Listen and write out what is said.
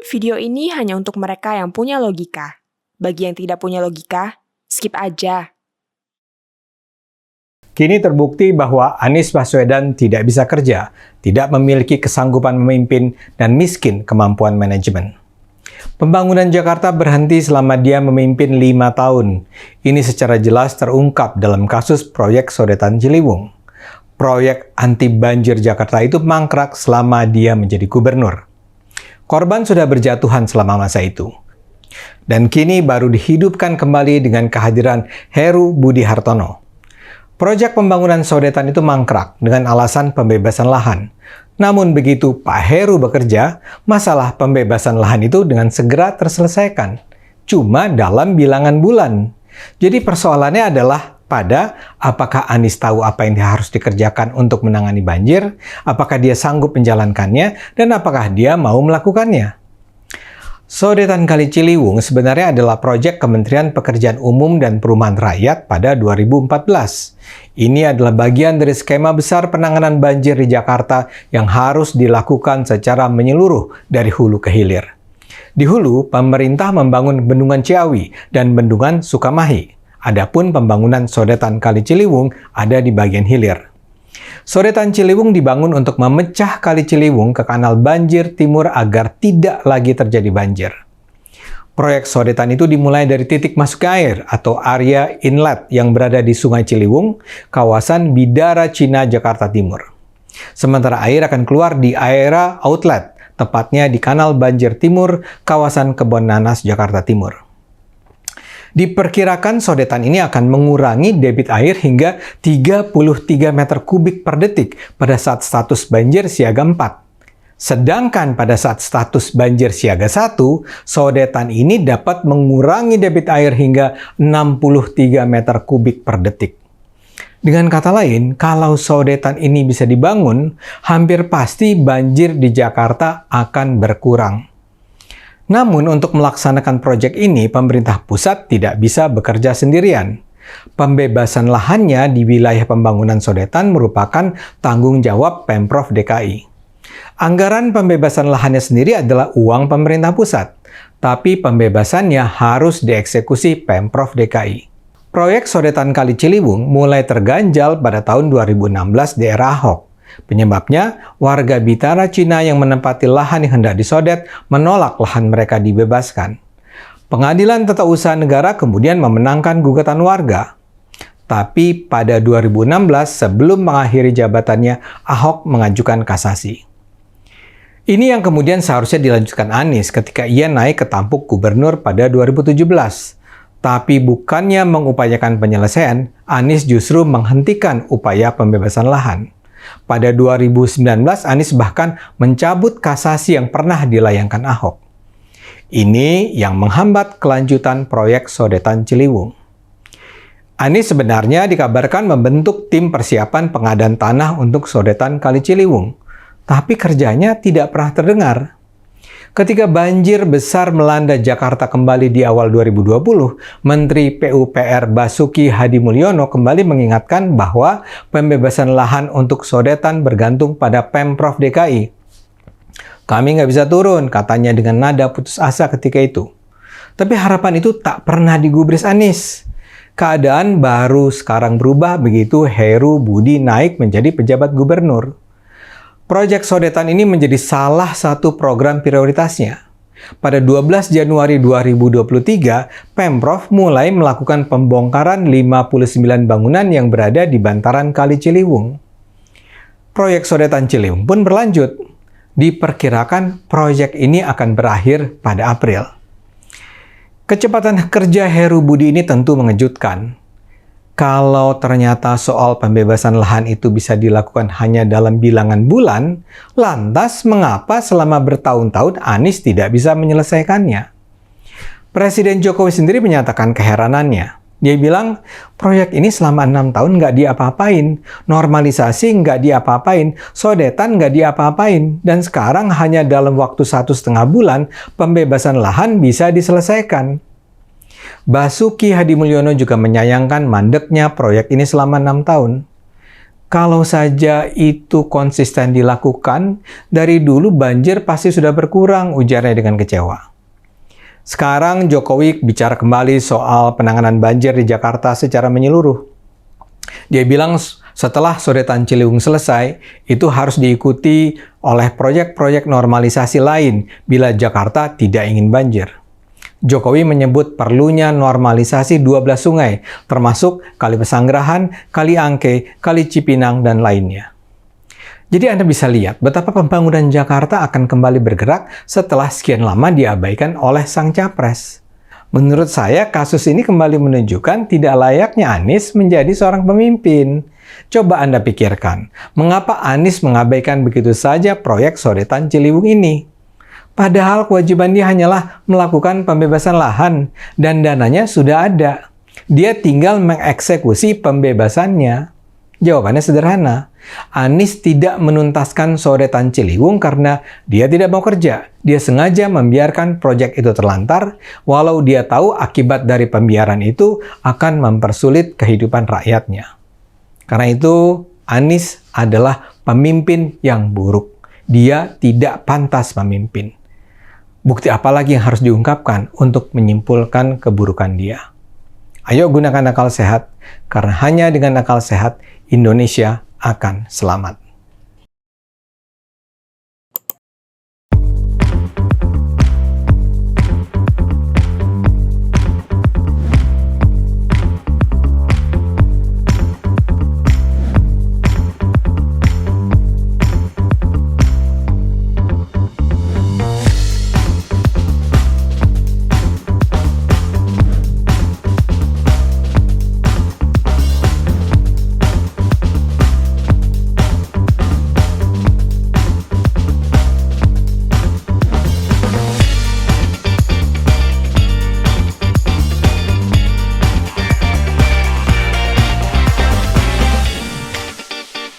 Video ini hanya untuk mereka yang punya logika. Bagi yang tidak punya logika, skip aja. Kini terbukti bahwa Anies Baswedan tidak bisa kerja, tidak memiliki kesanggupan memimpin, dan miskin kemampuan manajemen. Pembangunan Jakarta berhenti selama dia memimpin 5 tahun. Ini secara jelas terungkap dalam kasus proyek Sodetan Ciliwung. Proyek anti banjir Jakarta itu mangkrak selama dia menjadi gubernur. Korban sudah berjatuhan selama masa itu. Dan kini baru dihidupkan kembali dengan kehadiran Heru Budi Hartono. Proyek pembangunan Sodetan itu mangkrak dengan alasan pembebasan lahan. Namun begitu Pak Heru bekerja, masalah pembebasan lahan itu dengan segera terselesaikan. Cuma dalam bilangan bulan. Jadi persoalannya adalah pada apakah Anies tahu apa yang harus dikerjakan untuk menangani banjir, apakah dia sanggup menjalankannya, dan apakah dia mau melakukannya. Sodetan Kali Ciliwung sebenarnya adalah proyek Kementerian Pekerjaan Umum dan Perumahan Rakyat pada 2014. Ini adalah bagian dari skema besar penanganan banjir di Jakarta yang harus dilakukan secara menyeluruh dari hulu ke hilir. Di hulu, pemerintah membangun Bendungan Ciawi dan Bendungan Sukamahi. Adapun pembangunan Sodetan Kali Ciliwung ada di bagian hilir. Sodetan Ciliwung dibangun untuk memecah Kali Ciliwung ke kanal banjir timur agar tidak lagi terjadi banjir. Proyek Sodetan itu dimulai dari titik masuk air atau area inlet yang berada di Sungai Ciliwung, kawasan Bidara Cina, Jakarta Timur. Sementara air akan keluar di area outlet, tepatnya di Kanal Banjir Timur, kawasan Kebon Nanas, Jakarta Timur. Diperkirakan sodetan ini akan mengurangi debit air hingga 33 meter kubik per detik pada saat status banjir siaga 4. Sedangkan pada saat status banjir siaga 1, sodetan ini dapat mengurangi debit air hingga 63 meter kubik per detik. Dengan kata lain, kalau sodetan ini bisa dibangun, hampir pasti banjir di Jakarta akan berkurang. Namun untuk melaksanakan proyek ini, pemerintah pusat tidak bisa bekerja sendirian. Pembebasan lahannya di wilayah pembangunan sodetan merupakan tanggung jawab Pemprov DKI. Anggaran pembebasan lahannya sendiri adalah uang pemerintah pusat, tapi pembebasannya harus dieksekusi Pemprov DKI. Proyek Sodetan Kali Ciliwung mulai terganjal pada tahun 2016 di era Ahok. Penyebabnya, warga Bidara Cina yang menempati lahan yang hendak disodet menolak lahan mereka dibebaskan. Pengadilan Tata Usaha Negara kemudian memenangkan gugatan warga. Tapi pada 2016, sebelum mengakhiri jabatannya, Ahok mengajukan kasasi. Ini yang kemudian seharusnya dilanjutkan Anies ketika ia naik ke tampuk gubernur pada 2017. Tapi bukannya mengupayakan penyelesaian, Anies justru menghentikan upaya pembebasan lahan. Pada 2019, Anies bahkan mencabut kasasi yang pernah dilayangkan Ahok. Ini yang menghambat kelanjutan proyek Sodetan Ciliwung. Anies sebenarnya dikabarkan membentuk tim persiapan pengadaan tanah untuk Sodetan Kali Ciliwung, tapi kerjanya tidak pernah terdengar. Ketika banjir besar melanda Jakarta kembali di awal 2020, Menteri PUPR Basuki Hadimulyono kembali mengingatkan bahwa pembebasan lahan untuk sodetan bergantung pada Pemprov DKI. Kami nggak bisa turun, katanya dengan nada putus asa ketika itu. Tapi harapan itu tak pernah digubris Anies. Keadaan baru sekarang berubah begitu Heru Budi naik menjadi pejabat gubernur. Proyek Sodetan ini menjadi salah satu program prioritasnya. Pada 12 Januari 2023, Pemprov mulai melakukan pembongkaran 59 bangunan yang berada di bantaran Kali Ciliwung. Proyek Sodetan Ciliwung pun berlanjut. Diperkirakan proyek ini akan berakhir pada April. Kecepatan kerja Heru Budi ini tentu mengejutkan. Kalau ternyata soal pembebasan lahan itu bisa dilakukan hanya dalam bilangan bulan, lantas mengapa selama bertahun-tahun Anies tidak bisa menyelesaikannya? Presiden Jokowi sendiri menyatakan keheranannya. Dia bilang, proyek ini selama 6 tahun nggak diapa-apain, normalisasi nggak diapa-apain, sodetan nggak diapa-apain, dan sekarang hanya dalam waktu 1,5 bulan, pembebasan lahan bisa diselesaikan. Basuki Hadimulyono juga menyayangkan mandeknya proyek ini selama 6 tahun. Kalau saja itu konsisten dilakukan, dari dulu banjir pasti sudah berkurang, ujarnya dengan kecewa. Sekarang Jokowi bicara kembali soal penanganan banjir di Jakarta secara menyeluruh. Dia bilang setelah sodetan Ciliwung selesai, itu harus diikuti oleh proyek-proyek normalisasi lain bila Jakarta tidak ingin banjir. Jokowi menyebut perlunya normalisasi 12 sungai, termasuk Kali Pesanggerahan, Kali Angke, Kali Cipinang, dan lainnya. Jadi Anda bisa lihat betapa pembangunan Jakarta akan kembali bergerak setelah sekian lama diabaikan oleh sang capres. Menurut saya, kasus ini kembali menunjukkan tidak layaknya Anies menjadi seorang pemimpin. Coba Anda pikirkan, mengapa Anies mengabaikan begitu saja proyek sodetan Ciliwung ini? Padahal kewajiban dia hanyalah melakukan pembebasan lahan dan dananya sudah ada. Dia tinggal mengeksekusi pembebasannya. Jawabannya sederhana. Anies tidak menuntaskan sodetan Ciliwung karena dia tidak mau kerja. Dia sengaja membiarkan proyek itu terlantar, walau dia tahu akibat dari pembiaran itu akan mempersulit kehidupan rakyatnya. Karena itu, Anies adalah pemimpin yang buruk. Dia tidak pantas memimpin. Bukti apa lagi yang harus diungkapkan untuk menyimpulkan keburukan dia? Ayo gunakan akal sehat, karena hanya dengan akal sehat Indonesia akan selamat.